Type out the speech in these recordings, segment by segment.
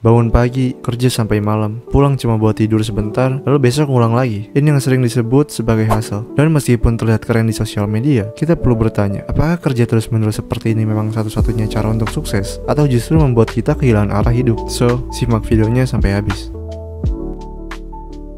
Bangun pagi, kerja sampai malam, pulang cuma buat tidur sebentar, lalu besok ngulang lagi. Ini yang sering disebut sebagai hustle. Dan meskipun terlihat keren di sosial media, kita perlu bertanya, apakah kerja terus-menerus seperti ini memang satu-satunya cara untuk sukses? Atau justru membuat kita kehilangan arah hidup? So, simak videonya sampai habis.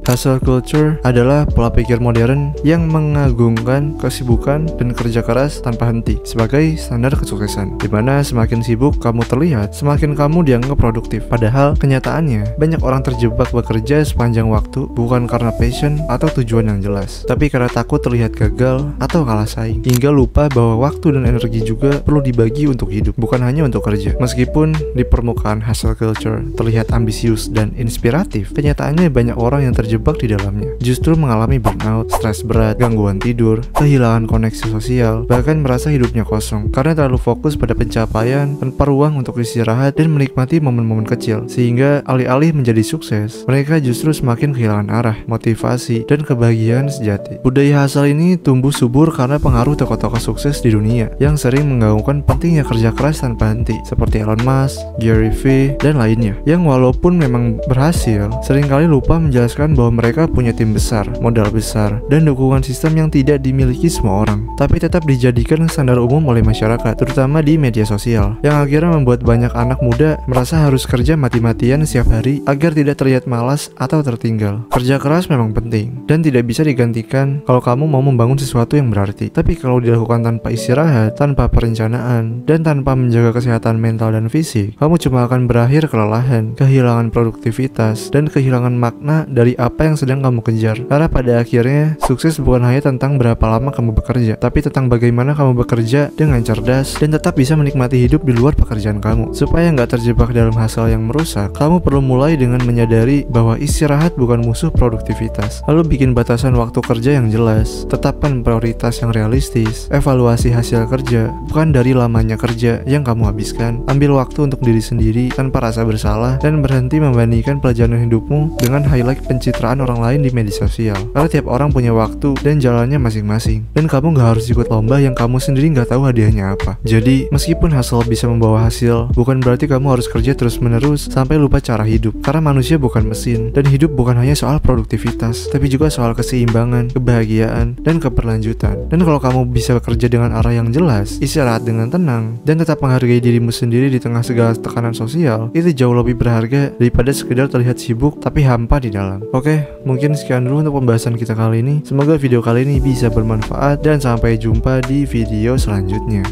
Hustle culture adalah pola pikir modern yang mengagungkan kesibukan dan kerja keras tanpa henti sebagai standar kesuksesan, dimana semakin sibuk kamu terlihat, semakin kamu dianggap produktif. Padahal kenyataannya, banyak orang terjebak bekerja sepanjang waktu bukan karena passion atau tujuan yang jelas, tapi karena takut terlihat gagal atau kalah saing, hingga lupa bahwa waktu dan energi juga perlu dibagi untuk hidup, bukan hanya untuk kerja. Meskipun di permukaan hustle culture terlihat ambisius dan inspiratif, kenyataannya banyak orang yang terjebak di dalamnya, justru mengalami burnout, stres berat, gangguan tidur, kehilangan koneksi sosial, bahkan merasa hidupnya kosong karena terlalu fokus pada pencapaian tanpa ruang untuk istirahat dan menikmati momen-momen kecil. Sehingga alih-alih menjadi sukses, mereka justru semakin kehilangan arah, motivasi, dan kebahagiaan sejati. Budaya hustle ini tumbuh subur karena pengaruh tokoh-tokoh sukses di dunia yang sering menggaungkan pentingnya kerja keras tanpa henti, seperti Elon Musk, Gary V, dan lainnya, yang walaupun memang berhasil, seringkali lupa menjelaskan bahwa mereka punya tim besar, modal besar, dan dukungan sistem yang tidak dimiliki semua orang, tapi tetap dijadikan standar umum oleh masyarakat, terutama di media sosial, yang akhirnya membuat banyak anak muda merasa harus kerja mati-matian setiap hari agar tidak terlihat malas atau tertinggal. Kerja keras memang penting, dan tidak bisa digantikan kalau kamu mau membangun sesuatu yang berarti. Tapi kalau dilakukan tanpa istirahat, tanpa perencanaan, dan tanpa menjaga kesehatan mental dan fisik, kamu cuma akan berakhir kelelahan, kehilangan produktivitas, dan kehilangan makna dari apa yang sedang kamu kejar. Karena pada akhirnya, sukses bukan hanya tentang berapa lama kamu bekerja, tapi tentang bagaimana kamu bekerja dengan cerdas dan tetap bisa menikmati hidup di luar pekerjaan kamu. Supaya nggak terjebak dalam hustle yang merusak, kamu perlu mulai dengan menyadari bahwa istirahat bukan musuh produktivitas. Lalu bikin batasan waktu kerja yang jelas, tetapkan prioritas yang realistis, evaluasi hasil kerja, bukan dari lamanya kerja yang kamu habiskan. Ambil waktu untuk diri sendiri tanpa rasa bersalah, dan berhenti membandingkan pelajaran hidupmu dengan highlight pencitraan orang lain di media sosial. Karena tiap orang punya waktu dan jalannya masing-masing, dan kamu gak harus ikut lomba yang kamu sendiri gak tahu hadiahnya apa. Jadi meskipun hustle bisa membawa hasil, bukan berarti kamu harus kerja terus-menerus sampai lupa cara hidup. Karena manusia bukan mesin, dan hidup bukan hanya soal produktivitas, tapi juga soal keseimbangan, kebahagiaan, dan keberlanjutan. Dan kalau kamu bisa bekerja dengan arah yang jelas, istirahat dengan tenang, dan tetap menghargai dirimu sendiri di tengah segala tekanan sosial, itu jauh lebih berharga daripada sekedar terlihat sibuk tapi hampa di dalam. Oke, mungkin sekian dulu untuk pembahasan kita kali ini. Semoga video kali ini bisa bermanfaat, dan sampai jumpa di video selanjutnya.